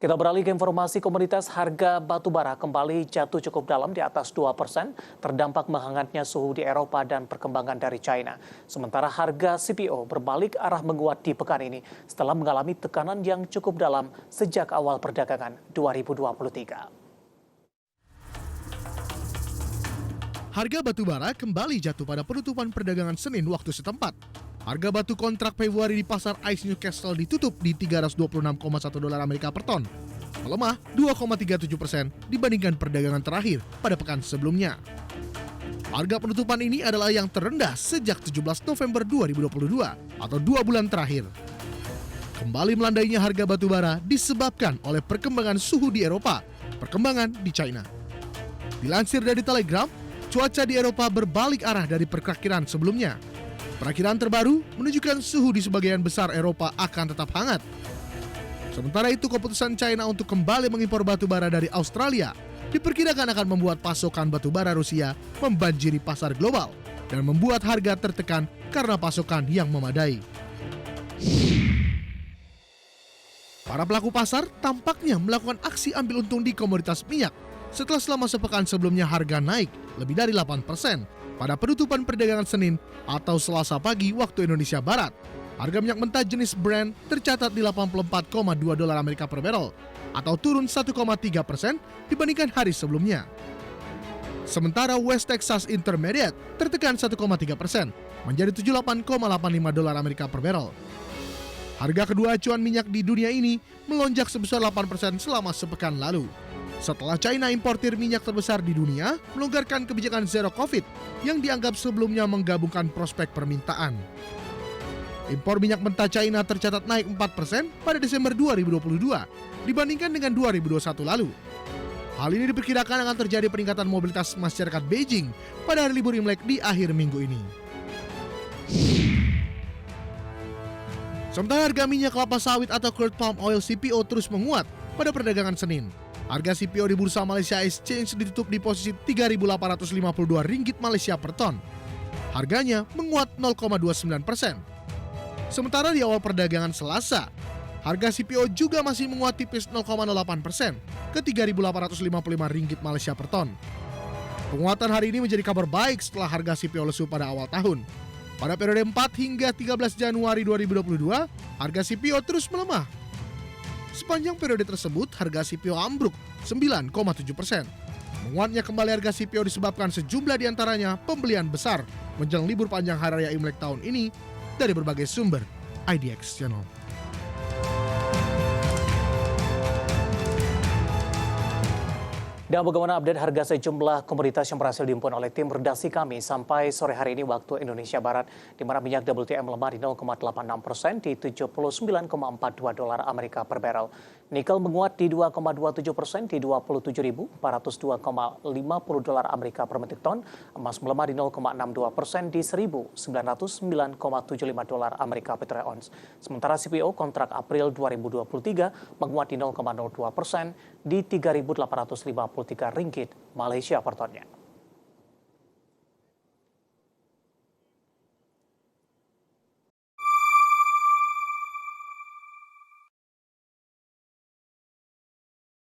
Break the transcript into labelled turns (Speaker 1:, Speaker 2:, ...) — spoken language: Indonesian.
Speaker 1: Kita beralih ke informasi komoditas. Harga batu bara kembali jatuh cukup dalam di atas 2%, terdampak menghangatnya suhu di Eropa dan perkembangan dari China. Sementara harga CPO berbalik arah menguat di pekan ini setelah mengalami tekanan yang cukup dalam sejak awal perdagangan 2023.
Speaker 2: Harga batu bara kembali jatuh pada penutupan perdagangan Senin waktu setempat. Harga batu kontrak Februari di pasar ICE Newcastle ditutup di $326,1 per ton, melemah 2,37% dibandingkan perdagangan terakhir pada pekan sebelumnya. Harga penutupan ini adalah yang terendah sejak 17 November 2022 atau 2 bulan terakhir. Kembali melandainya harga batu bara disebabkan oleh perkembangan suhu di Eropa, perkembangan di China. Dilansir dari Telegram, cuaca di Eropa berbalik arah dari perkiraan sebelumnya. Perakiran terbaru menunjukkan suhu di sebagian besar Eropa akan tetap hangat. Sementara itu, keputusan China untuk kembali mengimpor batu bara dari Australia diperkirakan akan membuat pasokan batu bara Rusia membanjiri pasar global dan membuat harga tertekan karena pasokan yang memadai. Para pelaku pasar tampaknya melakukan aksi ambil untung di komoditas minyak setelah selama sepekan sebelumnya harga naik lebih dari 8% pada penutupan perdagangan Senin atau Selasa pagi waktu Indonesia Barat. Harga minyak mentah jenis Brent tercatat di $84,2 per barrel atau turun 1,3% dibandingkan hari sebelumnya. Sementara West Texas Intermediate tertekan 1,3% menjadi $78,85 per barrel. Harga kedua acuan minyak di dunia ini melonjak sebesar 8% selama sepekan lalu. Setelah China, importir minyak terbesar di dunia, melonggarkan kebijakan zero COVID yang dianggap sebelumnya menggabungkan prospek permintaan. Impor minyak mentah China tercatat naik 4% pada Desember 2022 dibandingkan dengan 2021 lalu. Hal ini diperkirakan akan terjadi peningkatan mobilitas masyarakat Beijing pada hari libur Imlek di akhir minggu ini. Sementara harga minyak kelapa sawit atau crude palm oil CPO terus menguat pada perdagangan Senin. Harga CPO di Bursa Malaysia Exchange ditutup di posisi Rp3.852 Malaysia per ton. Harganya menguat 0,29%. Sementara di awal perdagangan Selasa, harga CPO juga masih menguat tipis 0,08% ke Rp3.855 Malaysia per ton. Penguatan hari ini menjadi kabar baik setelah harga CPO lesu pada awal tahun. Pada periode 4 hingga 13 Januari 2022, harga CPO terus melemah. Sepanjang periode tersebut, harga CPO ambruk 9,7%. Menguatnya kembali harga CPO disebabkan sejumlah diantaranya pembelian besar menjelang libur panjang Hari Raya Imlek tahun ini dari berbagai sumber IDX Channel.
Speaker 1: Dan bagaimana update harga sejumlah komoditas yang berhasil dihimpun oleh tim redaksi kami sampai sore hari ini waktu Indonesia Barat, di mana minyak WTI melemah di 0,86% di $79,42 per barrel. Nikel menguat di 2,27% di $27.402,50 per metrik ton. Emas melemah di 0,62% di $1.909,75 per ons. Sementara CPO kontrak April 2023 menguat di 0,02% di Rp3.853 Malaysia per tonnya.